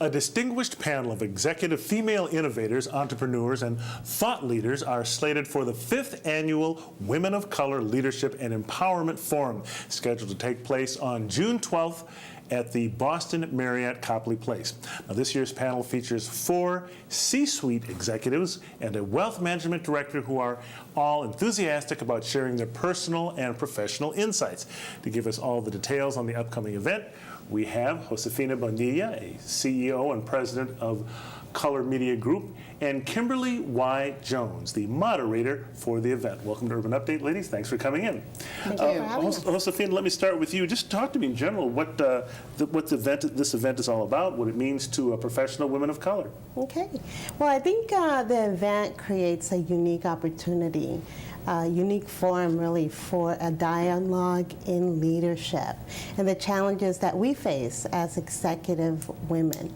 A distinguished panel of executive female innovators, entrepreneurs, and thought leaders are slated for the 5th Annual Women of Color Leadership and Empowerment Forum, scheduled to take place on June 12th at the Boston Marriott Copley Place. Now, this year's panel features 4 C-suite executives and a wealth management director who are all enthusiastic about sharing their personal and professional insights. To give us all the details on the upcoming event, we have Josefina Bonilla, a CEO and president of Color Media Group, and Kimberly Y. Jones, the moderator for the event. Welcome to Urban Update, ladies. Thanks for coming in. Thank you for having us. Josefina, let me start with you. Just talk to me in general what this event is all about, what it means to professional women of color. Okay. Well, I think the event creates a unique opportunity, a unique forum really for a dialogue in leadership and the challenges that we face as executive women.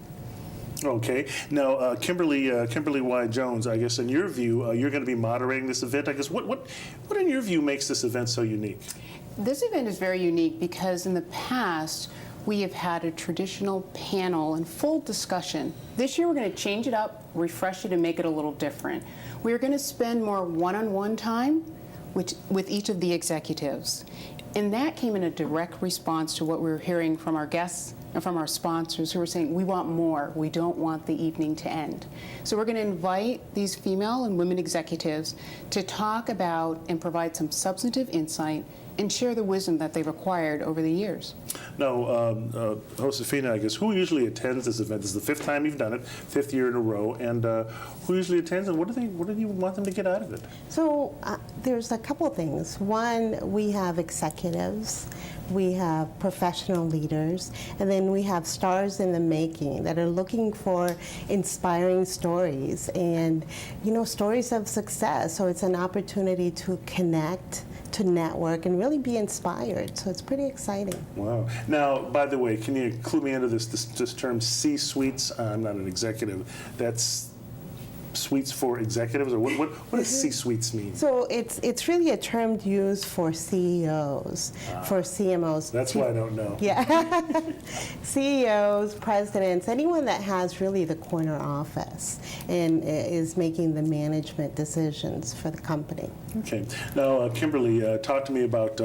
Okay. Now, Kimberly Y. Jones, I guess in your view, you're going to be moderating this event. I guess what in your view makes this event so unique? This event is very unique because in the past, we have had a traditional panel and full discussion. This year, we're going to change it up, refresh it, and make it a little different. We're going to spend more one-on-one time with each of the executives. And that came in a direct response to what we were hearing from our guests and from our sponsors who were saying, we want more, we don't want the evening to end. So we're going to invite these female and women executives to talk about and provide some substantive insight and share the wisdom that they've acquired over the years. Now, Josefina, I guess, who usually attends this event? This is the 5th time you've done it, 5th year in a row, and who usually attends, and what do you want them to get out of it? So there's a couple of things. One, we have executives, we have professional leaders, and then we have stars in the making that are looking for inspiring stories and, stories of success. So it's an opportunity to connect, to network, and really be inspired. So it's pretty exciting. Wow. Now, by the way, can you clue me into this term C-suites? I'm not an executive. That's suites for executives, or what does C-suites mean? So it's really a term used for CEOs, for CMOs. That's why I don't know. Yeah. CEOs, presidents, anyone that has really the corner office and is making the management decisions for the company. Okay. Now, Kimberly, talk to me about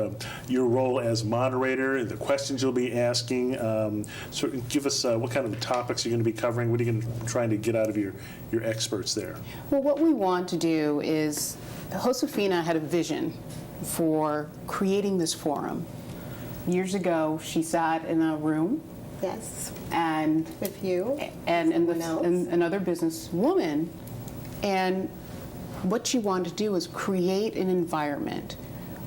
your role as moderator, the questions you'll be asking. Give us what kind of topics you're going to be covering. What are you going to trying to get out of your experts there? Well, what we want to do is, Josefina had a vision for creating this forum. Years ago, she sat in a room. Yes. And with you and another businesswoman, and what she wanted to do was create an environment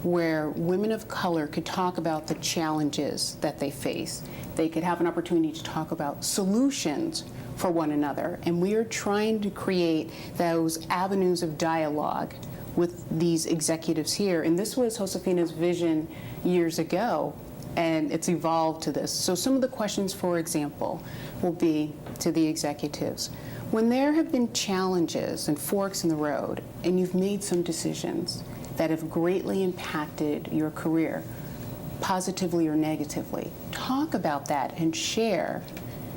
where women of color could talk about the challenges that they face. They could have an opportunity to talk about solutions for one another. And we are trying to create those avenues of dialogue with these executives here. And this was Josefina's vision years ago, and it's evolved to this. So some of the questions, for example, will be to the executives. When there have been challenges and forks in the road, and you've made some decisions that have greatly impacted your career, positively or negatively, talk about that and share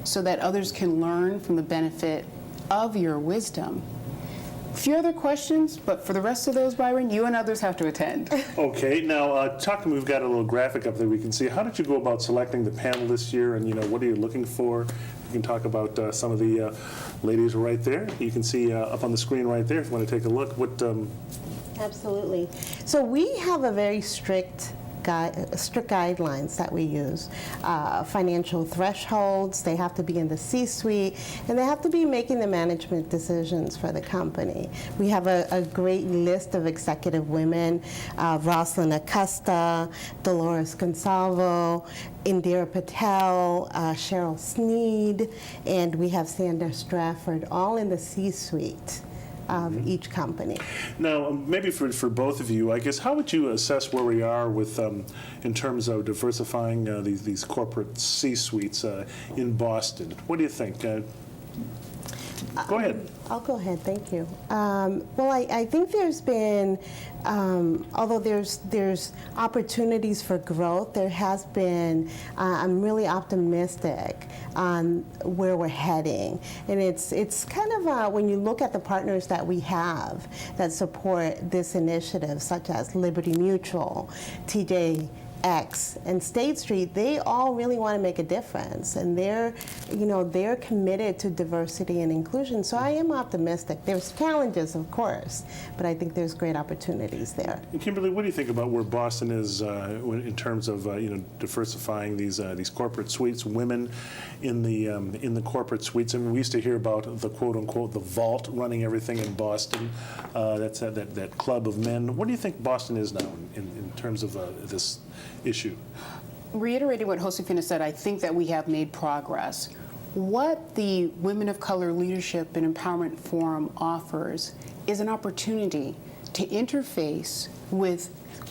so that others can learn from the benefit of your wisdom. A few other questions, but for the rest of those, Byron, you and others have to attend. Okay. Now, talk to me. We've got a little graphic up there we can see. How did you go about selecting the panel this year, and what are you looking for? You can talk about some of the ladies right there. You can see up on the screen right there if you want to take a look. Absolutely. So we have a very strict guidelines that we use. Financial thresholds, they have to be in the C-suite, and they have to be making the management decisions for the company. We have a great list of executive women, Rosalind Acosta, Dolores Gonsalvo, Indira Patel, Cheryl Sneed, and we have Sandra Strafford, all in the C-suite of each company. Now, maybe for both of you, I guess, how would you assess where we are with, in terms of diversifying these corporate C-suites in Boston? What do you think? Go ahead. I'll go ahead, thank you. Well, I think there's been, although there's opportunities for growth, there has been, I'm really optimistic on where we're heading. And it's kind of, when you look at the partners that we have that support this initiative, such as Liberty Mutual, TJX, and State Street, they all really want to make a difference, and they're committed to diversity and inclusion. So I am optimistic. There's challenges, of course, but I think there's great opportunities there. And Kimberly, what do you think about where Boston is in terms of diversifying these corporate suites, women in the corporate suites? I mean, we used to hear about the quote unquote the vault running everything in Boston. That's that club of men. What do you think Boston is now in terms of this issue? Reiterating what Josefina said, I think that we have made progress. What the Women of Color Leadership and Empowerment Forum offers is an opportunity to interface with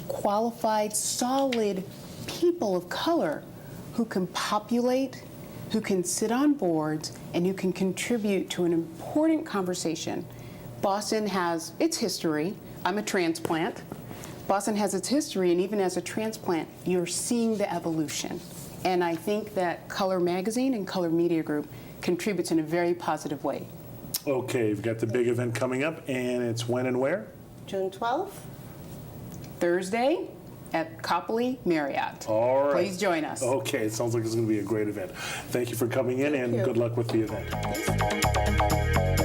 qualified, solid people of color who can populate, who can sit on boards, and who can contribute to an important conversation. Boston has its history. I'm a transplant. Boston has its history, and even as a transplant, you're seeing the evolution. And I think that Color Magazine and Color Media Group contributes in a very positive way. Okay, we've got the big event coming up, and it's when and where? June 12th? Thursday at Copley Marriott. All right. Please join us. Okay, it sounds like it's going to be a great event. Thank you for coming in, and good luck with the event.